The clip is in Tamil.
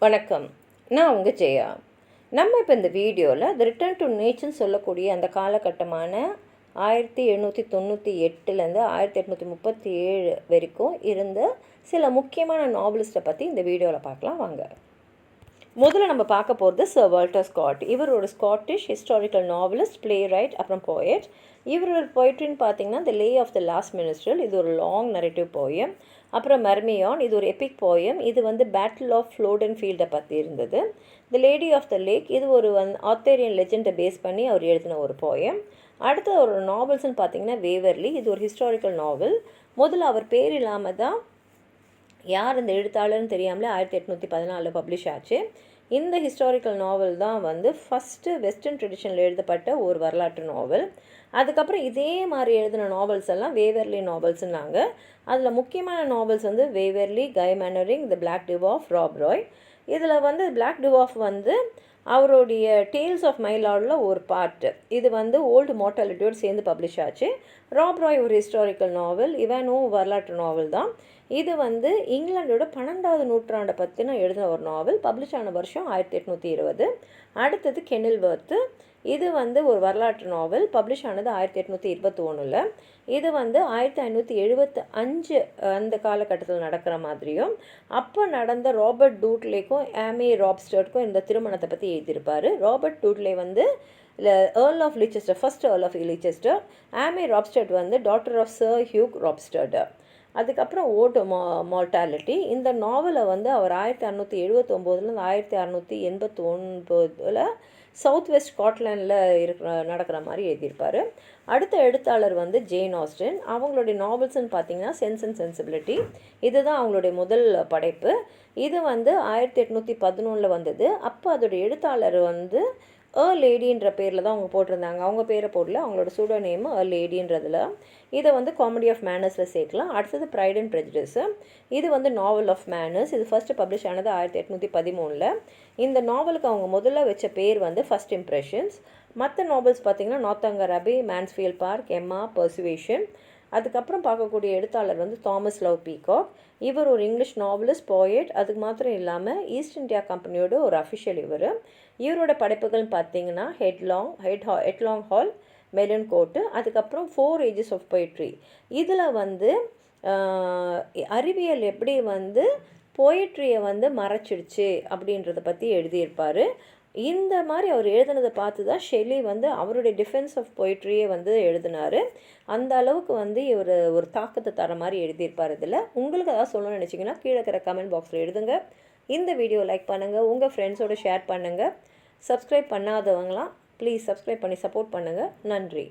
வணக்கம். நான் உங்கள் ஜெயா. நம்ம இப்போ இந்த வீடியோவில் த ரிட்டர்ன் டு நேச்சர்னு சொல்லக்கூடிய அந்த காலகட்டமான 1798லேருந்து 1837 வரைக்கும் இருந்த சில முக்கியமான நாவலிஸ்ட்டை பற்றி இந்த வீடியோவில் பார்க்கலாம் வாங்க. முதல்ல நம்ம பார்க்க போகிறது சர் வால்டர் ஸ்காட். இவர் ஒரு Scottish historical novelist, playwright, அப்புறம் போயட். இவரோட போய்ட்ரின்னு பார்த்தீங்கன்னா the lay of the last minstrel, இது ஒரு லாங் நரேட்டிவ் போயம். அப்புறம் மெர்மியான், இது ஒரு எபிக் போயம். இது பேட்டில் ஆஃப் ஃப்ளோடன் ஃபீல்டை பற்றி இருந்தது. The lady of the lake, இது ஒரு ஆர்த்தேரியன் லெஜெண்டை பேஸ் பண்ணி அவர் எழுதின ஒரு போயம். அடுத்த ஒரு நாவல்ஸ்ன்னு பார்த்தீங்கன்னா வேவர்லி, இது ஒரு ஹிஸ்டாரிக்கல் நாவல். முதல்ல அவர் பேர் இல்லாமல் தான் யார் இந்த எழுத்தாளர்னு தெரியாமலே 1814 பப்ளிஷ் ஆச்சு. இந்த ஹிஸ்டாரிக்கல் நாவல் தான் ஃபஸ்ட்டு வெஸ்டர்ன் ட்ரெடிஷனில் எழுதப்பட்ட ஒரு வரலாற்று நாவல். அதுக்கப்புறம் இதே மாதிரி எழுதின நாவல்ஸ் எல்லாம் வேவர்லி நாவல்ஸ்னாங்க. அதில் முக்கியமான நாவல்ஸ் வேவர்லி, கை மேனரிங், த பிளாக் டிவார்ஃப், ராப் ராய். இதில் பிளாக் டிவார்ஃப் அவருடைய டேல்ஸ் ஆஃப் மை லார்டில் ஒரு பார்ட். இது ஓல்டு மார்ட்டாலிட்டியோடு சேர்ந்து பப்ளிஷ் ஆச்சு. ராப் ராய் ஒரு ஹிஸ்டாரிக்கல் நாவல், இவனும் வரலாற்று நாவல் தான். இது இங்கிலாண்டோட 12வது நூற்றாண்டை பற்றின எழுதின ஒரு நாவல். பப்ளிஷ் ஆன வருஷம் 1820. அடுத்தது கெனில்வர்த்து, இது ஒரு வரலாற்று நாவல். பப்ளிஷ் ஆனது 1821. இது 1575 அந்த காலகட்டத்தில் நடக்கிற மாதிரியும் அப்போ நடந்த ராபர்ட் டூட்லேக்கும் ஆமி ராப்ஸ்டர்ட்க்கும் இந்த திருமணத்தை பற்றி எழுதியிருப்பார். Robert Dudley Earl of Leicester, first Earl of Leicester. Amy Robsart daughter of Sir Hugh Robsart. அதுக்கப்புறம் ஓல்டு மார்ட்டாலிட்டி. இந்த நாவலை அவர் 1679லேருந்து 1689 சவுத் வெஸ்ட் ஸ்காட்லாண்டில் நடக்கிற மாதிரி எழுதியிருப்பார். அடுத்த எழுத்தாளர் ஜேன் ஆஸ்டன். அவங்களுடைய நாவல்ஸ்ன்னு பார்த்தீங்கன்னா சென்ஸ் அண்ட் சென்சிபிலிட்டி, இதுதான் அவங்களுடைய முதல் படைப்பு. இது 1811 வந்தது. அப்போ அதோடைய எழுத்தாளர் லேடின்ற பேரில் தான் அவங்க போட்டிருந்தாங்க. அவங்க பேரை போடல, அவங்களோட சூடோ நேம் லேடின்றதில். இதை காமெடி ஆஃப் மேனர்ஸில் சேர்க்கலாம். அடுத்தது ப்ரைட் அண்ட் ப்ரெஜுடிஸ், இது நாவல் ஆஃப் மேனர்ஸ். இது ஃபஸ்ட்டு பப்ளிஷ் ஆனது 1813. இந்த நாவலுக்கு அவங்க முதல்ல வச்ச பேர் ஃபஸ்ட் இம்ப்ரெஷன்ஸ். மற்ற நாவல்ஸ் பார்த்திங்கன்னா நார்த்தாங்கர் அபே, மேன்ஸ்ஃபீல்ட் பார்க், எம்மா, பர்சுவேஷன். அதுக்கப்புறம் பார்க்கக்கூடிய எழுத்தாளர் தாமஸ் லவ் பீகாக். இவர் ஒரு இங்கிலீஷ் நாவலிஸ்ட், போயட். அதுக்கு மாத்திரம் இல்லாமல் ஈஸ்ட் இந்தியா கம்பெனியோட ஒரு அஃபிஷியல். இவரோட படைப்புகள் பார்த்திங்கன்னா ஹெட்லாங் ஹால், மெலன் கோட்டு, அதுக்கப்புறம் 4 ஏஜஸ் ஆஃப் பொயட்ரி. இதில் அறிவியல் எப்படி போயட்ரியை மறைச்சிடுச்சு அப்படின்றத பற்றி எழுதியிருப்பார். இந்த மாதிரி அவர் எழுதினதை பார்த்து தான் ஷெல்லி அவருடைய டிஃபென்ஸ் ஆஃப் பொயட்ரியே எழுதினார். அந்த அளவுக்கு இவர் ஒரு தாக்கத்தை தர மாதிரி எழுதியிருப்பார். இதில் உங்களுக்கு ஏதாவது சொல்லணும்னு நினச்சிங்கன்னா கீழே இருக்கிற கமெண்ட் பாக்ஸில் எழுதுங்க. இந்த வீடியோ லைக் பண்ணுங்கள், உங்கள் ஃப்ரெண்ட்ஸோடு ஷேர் பண்ணுங்கள். சப்ஸ்கிரைப் பண்ணாதவங்களாம் ப்ளீஸ் சப்ஸ்கிரைப் பண்ணி சப்போர்ட் பண்ணுங்கள். நன்றி.